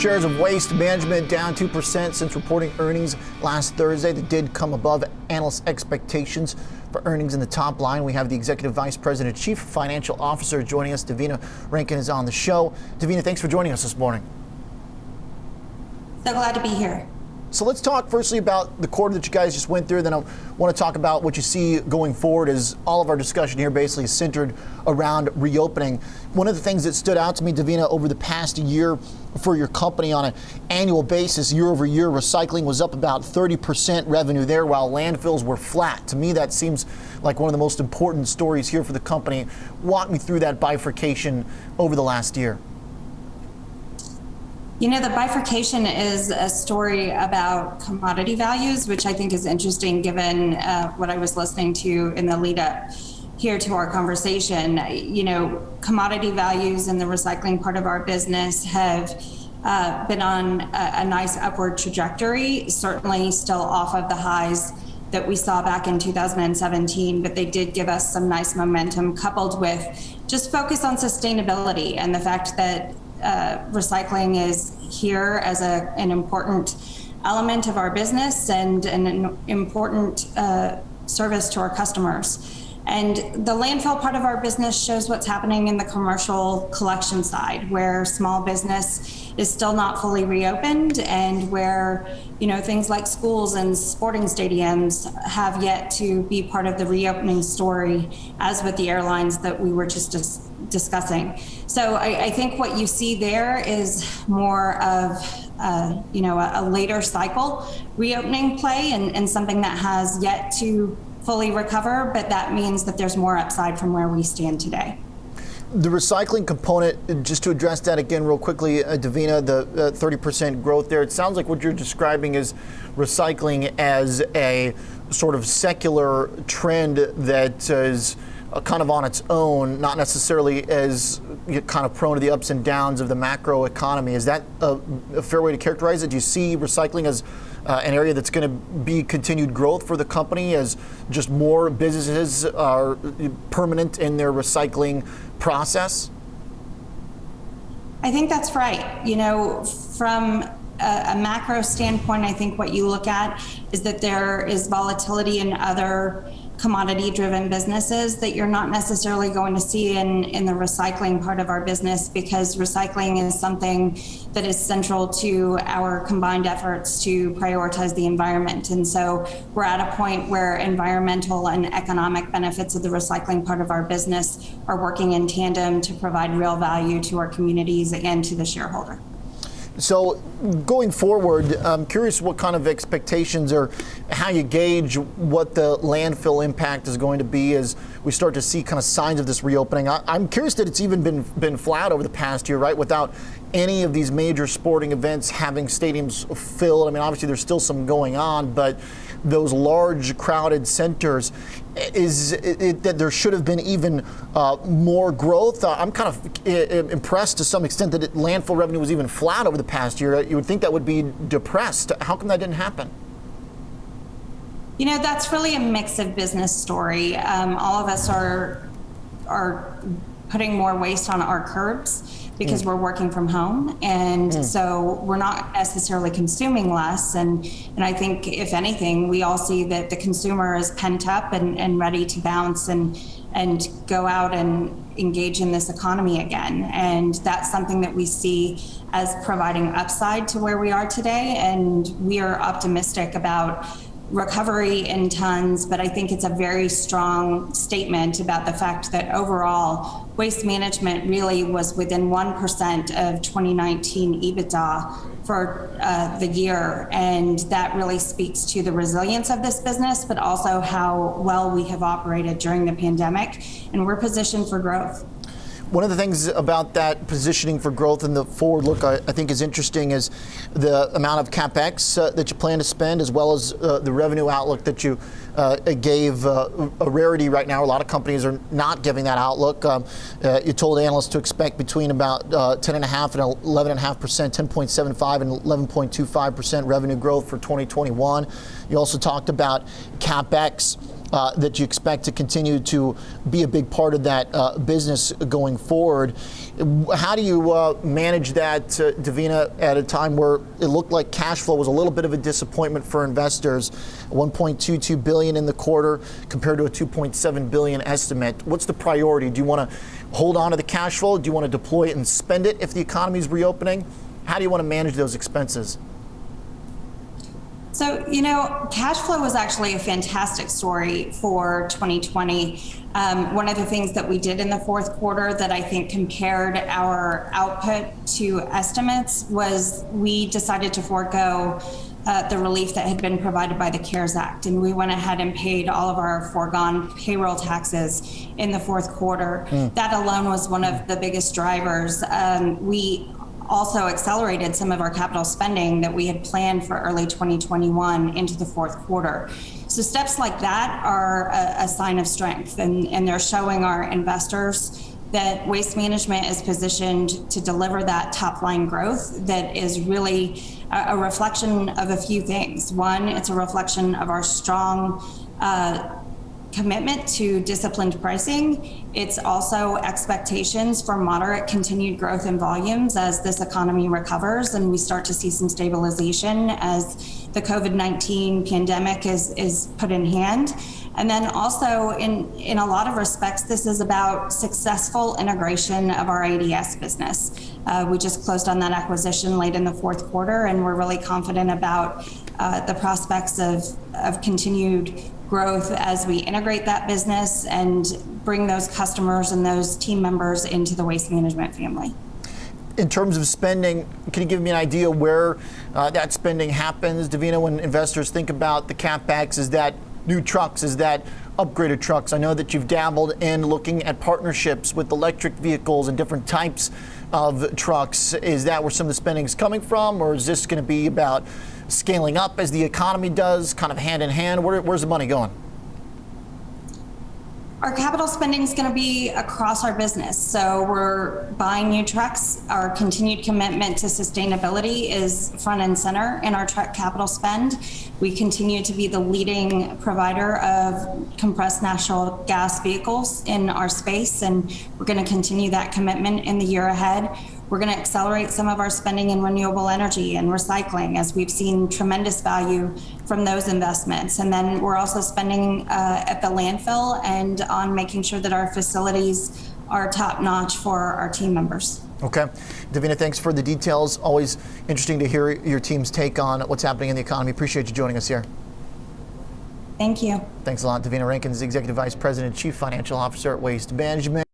Shares of Waste Management down 2% since reporting earnings last Thursday. That did come above analyst expectations for earnings in the top line. We have the Executive Vice President, Chief Financial Officer joining us. Devina Rankin is on the show. Devina, thanks for joining us this morning. So glad to be here. So let's talk firstly about the quarter that you guys just went through. Then I want to talk about what you see going forward, as all of our discussion here basically is centered around reopening. One of the things that stood out to me, Devina, over the past year for your company on an annual basis, year over year, recycling was up about 30% revenue there, while landfills were flat. To me, that seems like one of the most important stories here for the company. Walk me through that bifurcation over the last year. You know, the bifurcation is a story about commodity values, which I think is interesting given what I was listening to in the lead up here to our conversation. You know, commodity values in the recycling part of our business have been on a nice upward trajectory, certainly still off of the highs that we saw back in 2017, but they did give us some nice momentum, coupled with just focus on sustainability and the fact that recycling is here as an important element of our business and an important service to our customers. And the landfill part of our business shows what's happening in the commercial collection side, where small business is still not fully reopened, and where, you know, things like schools and sporting stadiums have yet to be part of the reopening story, as with the airlines that we were just discussing. So I think what you see there is more of a later cycle reopening play, and something that has yet to fully recover, but that means that there's more upside from where we stand today. The recycling component, just to address that again real quickly, Devina, the 30% growth there, it sounds like what you're describing is recycling as a sort of secular trend that is kind of on its own, not necessarily as kind of prone to the ups and downs of the macro economy. Is that a fair way to characterize it? Do you see recycling as an area that's going to be continued growth for the company, as just more businesses are permanent in their recycling process? I think that's right. You know, from a macro standpoint, I think what you look at is that there is volatility in other commodity-driven businesses that you're not necessarily going to see in the recycling part of our business, because recycling is something that is central to our combined efforts to prioritize the environment. And so we're at a point where environmental and economic benefits of the recycling part of our business are working in tandem to provide real value to our communities and to the shareholder. So going forward, I'm curious what kind of expectations or how you gauge what the landfill impact is going to be as we start to see kind of signs of this reopening. I'm curious that it's even been flat over the past year, right? Without any of these major sporting events having stadiums filled. I mean, obviously there's still some going on, but those large crowded centers, is it that there should have been even more growth? I'm kind of impressed to some extent that landfill revenue was even flat over the past year. You would think that would be depressed. How come that didn't happen? You know, that's really a mix of business story. All of us are putting more waste on our curbs because we're working from home, and so we're not necessarily consuming less. And I think, if anything, we all see that the consumer is pent up and ready to bounce and go out and engage in this economy again. And that's something that we see as providing upside to where we are today. And we are optimistic about recovery in tons, but I think it's a very strong statement about the fact that overall waste management really was within 1% of 2019 EBITDA for the year. And that really speaks to the resilience of this business, but also how well we have operated during the pandemic, and we're positioned for growth. One of the things about that positioning for growth in the forward look I think is interesting is the amount of CapEx that you plan to spend, as well as the revenue outlook that you gave a rarity right now. A lot of companies are not giving that outlook. You told analysts to expect between about 10.5% and 11.5%, 10.75% and 11.25% revenue growth for 2021. You also talked about CapEx that you expect to continue to be a big part of that business going forward. How do you manage that, Devina, at a time where it looked like cash flow was a little bit of a disappointment for investors? $1.22 billion in the quarter compared to a $2.7 billion estimate. What's the priority? Do you want to hold on to the cash flow? Do you want to deploy it and spend it if the economy is reopening? How do you want to manage those expenses? So, cash flow was actually a fantastic story for 2020. One of the things that we did in the fourth quarter that I think compared our output to estimates was we decided to forego the relief that had been provided by the CARES Act. And we went ahead and paid all of our foregone payroll taxes in the fourth quarter. That alone was one of the biggest drivers. We also accelerated some of our capital spending that we had planned for early 2021 into the fourth quarter. So steps like that are a sign of strength, and they're showing our investors that Waste Management is positioned to deliver that top line growth that is really a reflection of a few things. One, it's a reflection of our strong commitment to disciplined pricing. It's also expectations for moderate continued growth in volumes as this economy recovers and we start to see some stabilization as the COVID-19 pandemic is put in hand. And then also in a lot of respects, this is about successful integration of our ADS business. We just closed on that acquisition late in the fourth quarter, and we're really confident about the prospects of continued growth as we integrate that business and bring those customers and those team members into the Waste Management family. In terms of spending, can you give me an idea where that spending happens, Devina, when investors think about the CapEx? Is that new trucks? Is that upgraded trucks? I know that you've dabbled in looking at partnerships with electric vehicles and different types of trucks. Is that where some of the spending is coming from, or is this going to be about scaling up as the economy does, kind of hand in hand? Where's the money going? Our capital spending is going to be across our business. So we're buying new trucks. Our continued commitment to sustainability is front and center in our truck capital spend. We continue to be the leading provider of compressed natural gas vehicles in our space, and we're going to continue that commitment in the year ahead. We're going to accelerate some of our spending in renewable energy and recycling, as we've seen tremendous value from those investments. And then we're also spending at the landfill and on making sure that our facilities are top notch for our team members. Okay. Devina, thanks for the details. Always interesting to hear your team's take on what's happening in the economy. Appreciate you joining us here. Thank you. Thanks a lot. Devina Rankin is the Executive Vice President and Chief Financial Officer at Waste Management.